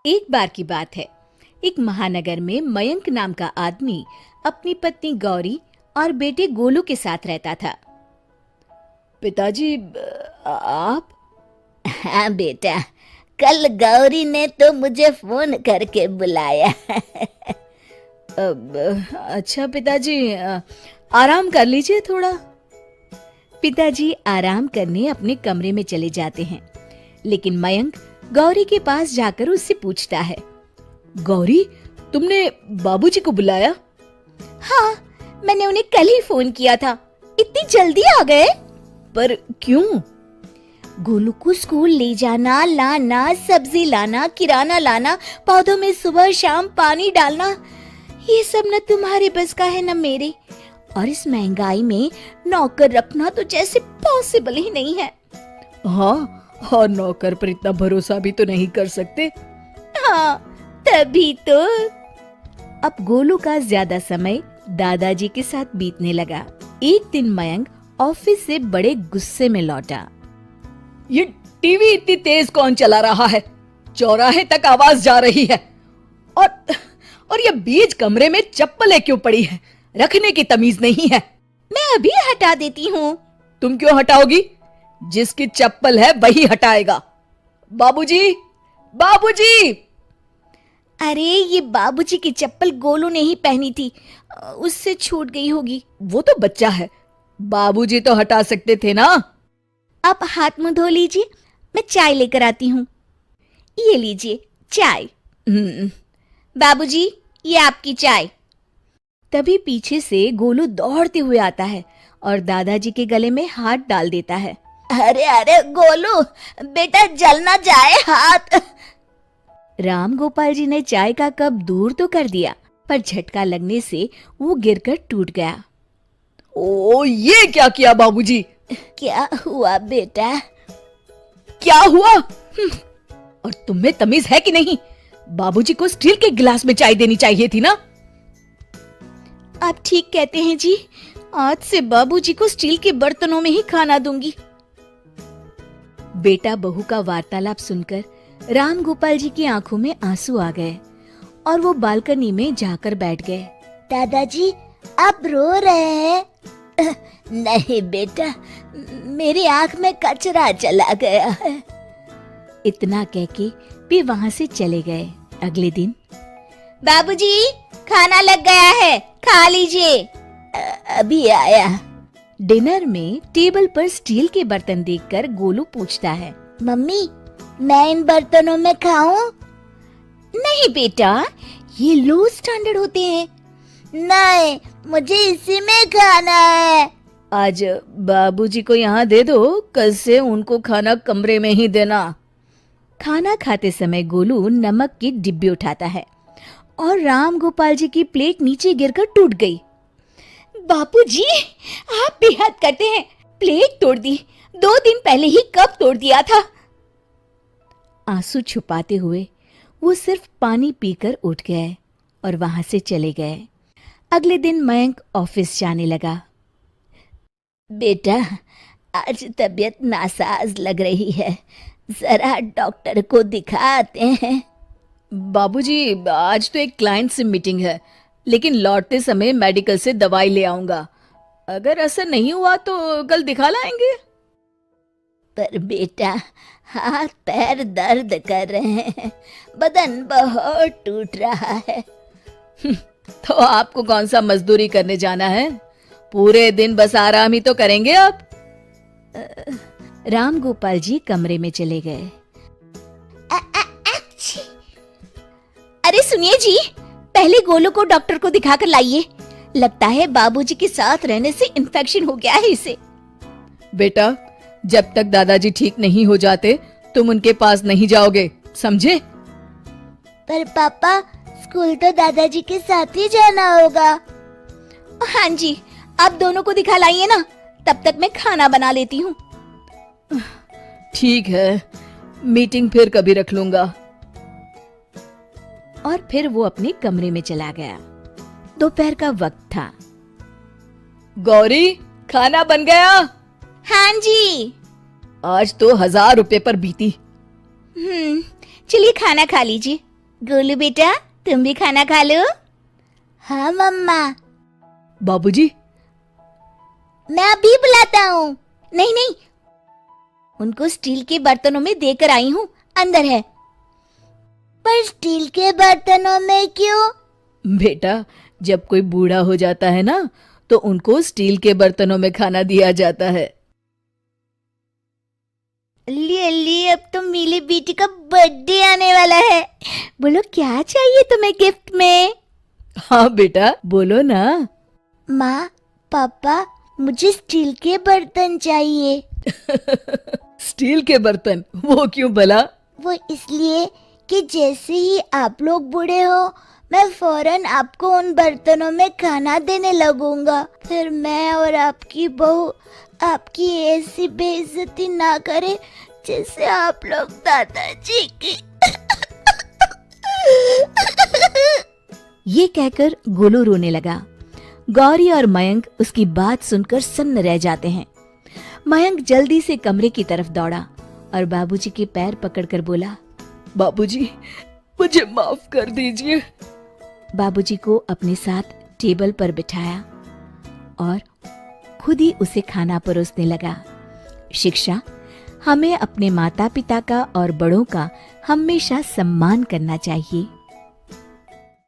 एक बार की बात है। एक महानगर में मयंक नाम का आदमी अपनी पत्नी गौरी और बेटे गोलू के साथ रहता था। पिताजी, आप? हाँ बेटा, कल गौरी ने तो मुझे फोन करके बुलाया। अच्छा पिताजी, आराम कर लीजिए थोड़ा। पिताजी आराम करने अपने कमरे में चले जाते हैं, लेकिन मयंक गौरी के पास जाकर उससे पूछता है, गौरी, तुमने बाबूजी को बुलाया? हाँ, मैंने उन्हें कल ही फोन किया था। इतनी जल्दी आ गए? पर क्यों? गोलू को स्कूल ले जाना, लाना, सब्जी लाना, किराना लाना, पौधों में सुबह शाम पानी डालना, ये सब न तुम्हारे बस का है न मेरे। और इस महंगाई में नौकर रखना तो जैसे पॉसिबल ही नहीं है। हाँ, और नौकर पर इतना भरोसा भी तो नहीं कर सकते। हाँ, तभी तो। अब गोलू का ज्यादा समय दादाजी के साथ बीतने लगा। एक दिन मयंक ऑफिस से बड़े गुस्से में लौटा। ये टीवी इतनी तेज कौन चला रहा है? चौराहे तक आवाज जा रही है। और ये बीच कमरे में चप्पलें क्यों पड़ी है? रखने की तमीज नहीं है। मैं अभी हटा देती हूँ। तुम क्यों हटाओगी? जिसकी चप्पल है वही हटाएगा। बाबूजी, बाबूजी! अरे, ये बाबूजी की चप्पल गोलू ने ही पहनी थी, उससे छूट गई होगी। वो तो बच्चा है, बाबूजी तो हटा सकते थे ना। आप हाथ मुंह धो लीजिए, मैं चाय लेकर आती हूँ। ये लीजिए चाय। बाबूजी, ये आपकी चाय। तभी पीछे से गोलू दौड़ते हुए आता है और दादाजी के गले में हाथ डाल देता है। अरे अरे गोलू, बेटा जल ना जाए हाथ। राम गोपाल जी ने चाय का कप दूर तो कर दिया, पर झटका लगने से वो गिरकर टूट गया। ओ, ये क्या किया बाबूजी? क्या हुआ बेटा? क्या हुआ? और तुम्हें तमीज है कि नहीं? बाबूजी को स्टील के गिलास में चाय देनी चाहिए थी ना। आप ठीक कहते हैं जी, आज से बाबूजी को स्टील के बर्तनों में ही खाना दूंगी। बेटा बहू का वार्तालाप सुनकर राम गोपाल जी की आंखों में आंसू आ गए और वो बालकनी में जाकर बैठ गए। दादाजी, आप रो रहे हैं? नहीं बेटा, मेरी आंख में कचरा चला गया है। इतना कह के वे वहां से चले गए। अगले दिन, बाबूजी, खाना लग गया है, खा लीजिए। अभी आया। डिनर में टेबल पर स्टील के बर्तन देखकर गोलू पूछता है, मम्मी, मैं इन बर्तनों में खाऊं? नहीं बेटा, ये लो स्टैंडर्ड होते हैं। नहीं, मुझे इसी में खाना है। आज बाबूजी को यहाँ दे दो, कल से उनको खाना कमरे में ही देना। खाना खाते समय गोलू नमक की डिब्बी उठाता है और राम गोपाल जी की प्लेट नीचे गिरकर टूट गई। बापूजी, आप भी हद करते हैं। प्लेट तोड़ दी, 2 दिन पहले ही कब तोड़ दिया था। आंसू छुपाते हुए वो सिर्फ पानी पीकर उठ गए और वहां से चले गए। अगले दिन मयंक ऑफिस जाने लगा। बेटा, आज तबीयत नासाज लग रही है, जरा डॉक्टर को दिखाते हैं। बाबूजी, आज तो एक क्लाइंट से मीटिंग है, लेकिन लौटते समय मेडिकल से दवाई ले आऊंगा। अगर असर नहीं हुआ तो कल दिखा लाएंगे। पर बेटा, हाथ पैर दर्द कर रहे हैं, बदन बहुत टूट रहा है। तो आपको कौन सा मजदूरी करने जाना है? पूरे दिन बस आराम ही तो करेंगे आप। राम गोपाल जी कमरे में चले गए। अरे सुनिए जी, पहले गोलू को डॉक्टर को दिखाकर लाइए। लगता है बाबूजी के साथ रहने से इन्फेक्शन हो गया है इसे। बेटा, जब तक दादाजी ठीक नहीं हो जाते तुम उनके पास नहीं जाओगे, समझे? पर पापा, स्कूल तो दादाजी के साथ ही जाना होगा। हाँ जी, आप दोनों को दिखा लाइए ना, तब तक मैं खाना बना लेती हूँ। ठीक है, मीटिंग फिर कभी रख लूंगा। और फिर वो अपने कमरे में चला गया। दोपहर का वक्त था। गौरी, खाना बन गया? हाँ जी। आज तो 1000 रुपए पर बीती। चलिए खाना खा लीजिए। गोलू बेटा, तुम भी खाना खा लो। हाँ मम्मा। बाबूजी, मैं अभी बुलाता हूँ। नहीं नहीं, उनको स्टील के बर्तनों में देकर आई हूँ, अंदर है। पर स्टील के बर्तनों में क्यों? बेटा, जब कोई बूढ़ा हो जाता है ना, तो उनको स्टील के बर्तनों में खाना दिया जाता है। अल्ली, अब तो मेरी बेटी का बर्थडे आने वाला है। बोलो क्या चाहिए तुम्हें गिफ्ट में? हाँ बेटा, बोलो ना। माँ, पापा, मुझे स्टील के बर्तन चाहिए। स्टील के बर्तन? वो क्यों भला? वो इसलिए कि जैसे ही आप लोग बूढ़े हो, मैं फौरन आपको उन बर्तनों में खाना देने लगूंगा। फिर मैं और आपकी बहू आपकी ऐसी बेइज्जती ना करे जैसे आप लोग दादाजी की। ये कहकर गोलू रोने लगा। गौरी और मयंक उसकी बात सुनकर सन्न रह जाते हैं। मयंक जल्दी से कमरे की तरफ दौड़ा और बाबूजी के पैर पकड़कर बोला, बाबूजी, मुझे माफ कर दीजिए। बाबूजी को अपने साथ टेबल पर बिठाया और खुद ही उसे खाना परोसने लगा। शिक्षा: हमें अपने माता पिता का और बड़ों का हमेशा सम्मान करना चाहिए।